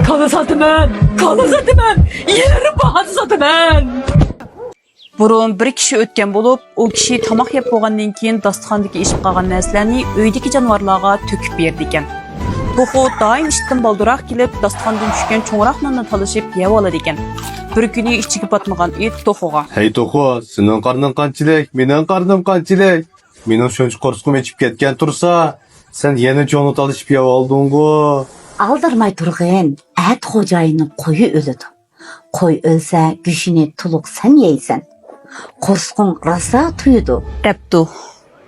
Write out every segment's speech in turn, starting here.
Kalı satıman, yerim bahası satıman. Burun bir kishi o'tgan bo'lib, u kishi tomoq yeb bo'lgandan keyin dasturxondagi ishib qolgan narsalarni uydagi jonivorlarga to'kib berdi ekan. To'xu doim ishdan boldiroq kelib, dasturxondan tushgan cho'ngroq nonni talashib yeb oladi ekan. Bir kuni ichiga botmagan it To'xuga: "Hey To'xu, sening qarning qanchalik, mening qarnim qanchalik? Mening shuncha qo'rsqim ichib ketgan tursa, sen yana jonni talashib yeb olding-ku." Aldırmay turg'in, at xo'jayini qo'yi o'ladi. Qo'y o'lsa, go'shini to'liq sen yeysan. Qo'rsqing rosa tuydi, debdi.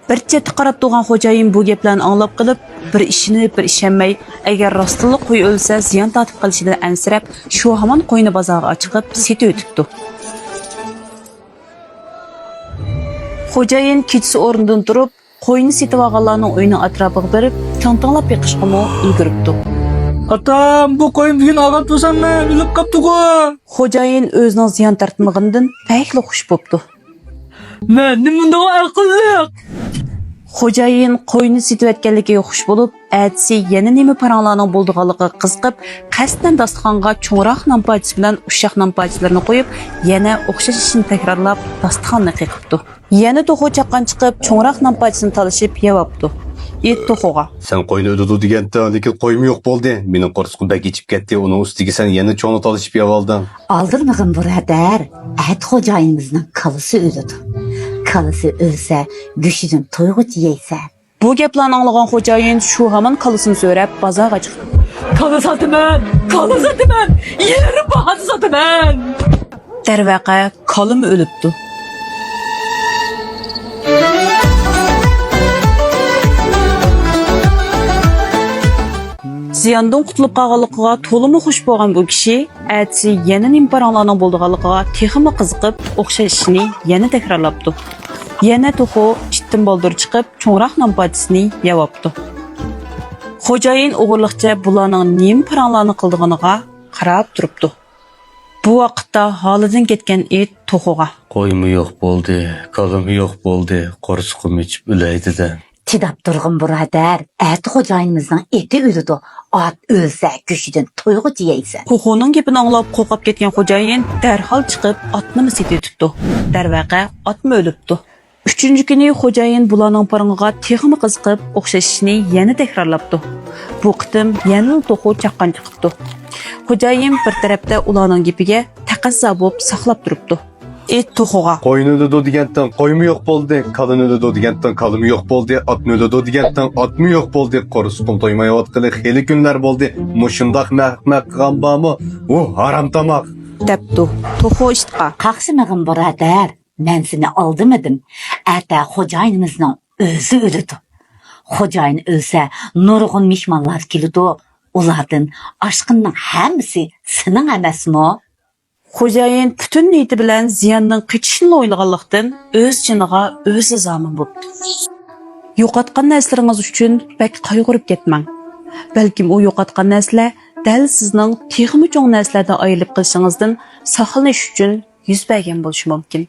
Bir chetga qarab turgan xo'jayin bu gaplarni anglab qilib, bir ishini bir ishonmay, agar rostli qo'y o'lsa ziyon tortib qolishidan ansirab, shu hamon qo'yni bozorga chiqib setib o'tibdi. Xo'jayin kechasi o'rnidan turib, qo'yni setib olganlarning uyining atrofiga borib, tantanglab yiqishga ulguribdi. Atam, bu qo'yim bugun og'at bo'lsammi, o'lib qopti-ku. Xo'jayin o'zining ziyon tortmaganidan payqli xush bo'pti. Men nima aqlliq? Xo'jayin qo'yni setayotganligiga xush bo'lib, atsi yana nima paranglarning bo'ldiganligiga qiziqib, qasddan dasturxonga cho'ngroq nampachisi bilan ushoq nampachlarni qo'yib, yana o'xshash ishni takrorlab dasturxonni qiqibdi. Yana To'xu chaqqan chiqib, cho'ngroq nampachisini talashib yeyapti. It To'xuga: "Sen qo'yni o'didi deganda, lekin qo'yim yo'q bo'ldi. Mening qo'rsqim bak ichib ketdi. Uning ustiga sen yana jonni talashib yeb olding." aldırmag'in birodar, at xo'jayimizning kalisi o'ladi. Kalisi o'lsa, go'shidan to'yg'ich yeysan. Bu gaplarni anglagan xo'jayin shu hamon kalisini so'rab bozorga chiqdi. Kalı satıman, yerim bahası satıman. Darvaqa kalim o'libdi. Ziyondan qutulib qolganligiga to'liq xush bo'lgan bu kishi atsi yana nimparanglarning bo'ldiganligiga texmi qiziqib, o'xshash ishni yana takrorlabdi. Yana To'xu ishdan boldir chiqib, cho'ngroq nampachisini yeyapti. Xo'jayin o'g'irliqcha bularning nimparanglarni qildiganiga qarab turibdi. Bu vaqtda holidan ketgan it To'xuga: "Qo'yim yo'q bo'ldi, kalim yo'q bo'ldi. Qo'rsqim ichib o'laydi-da." Chidab turg'in birodar, at xo'jayimizning eti o'ladi. At o'lsa, go'shidan to'yg'ich yeysan. To'xuning gapini anglab qo'rqib ketgan xo'jayin darhol chiqib otni setib o'tibdi. Darvaqa otmi o'libdi. 3-kuni xo'jayin bularning parangiga texmi qiziqib, o'xshash ishni yana takrorlabdi. Bu qitim yana To'xu chaqqan chiqibdi. Xo'jayin bir tarafda ularning gapiga taqazzo bo'lib saqlab turibdi. It To'xuga: "Qo'yni o'didi degandan qo'yim yo'q bo'ldi, kalini o'didi degandan kalim yo'q bo'ldi, otni o'didi degandan otmi yo'q bo'ldi. Qo'rsqim to'ymayotgani xeyli kunlar bo'ldi. Mushundoq mahmaq qilgan bormi? U harom tomoq." debdi. To'xu ishtiqa: Qaqsimag'in birodar, men seni aldimidim. Ata xo'jayimizning o'zi o'ladi. Xo'jayin o'lsa, nurg'un mehmonlar keladi. Ulardan oshqinning hammasi sening emasmi? Xo'jayin butun niyati bilan ziyondan qechishni o'ylaganlikdan o'z jiniga o'zi zomin bo'ldi. Yo'qotgan narslaringiz uchun bak qayg'urib ketmang. Balkim u yo'qotgan narsalar dal sizning texmi cho'ng narsalardan ayrilib qolishingizdan saqlanish uchun yuz bergan bo'lishi mumkin.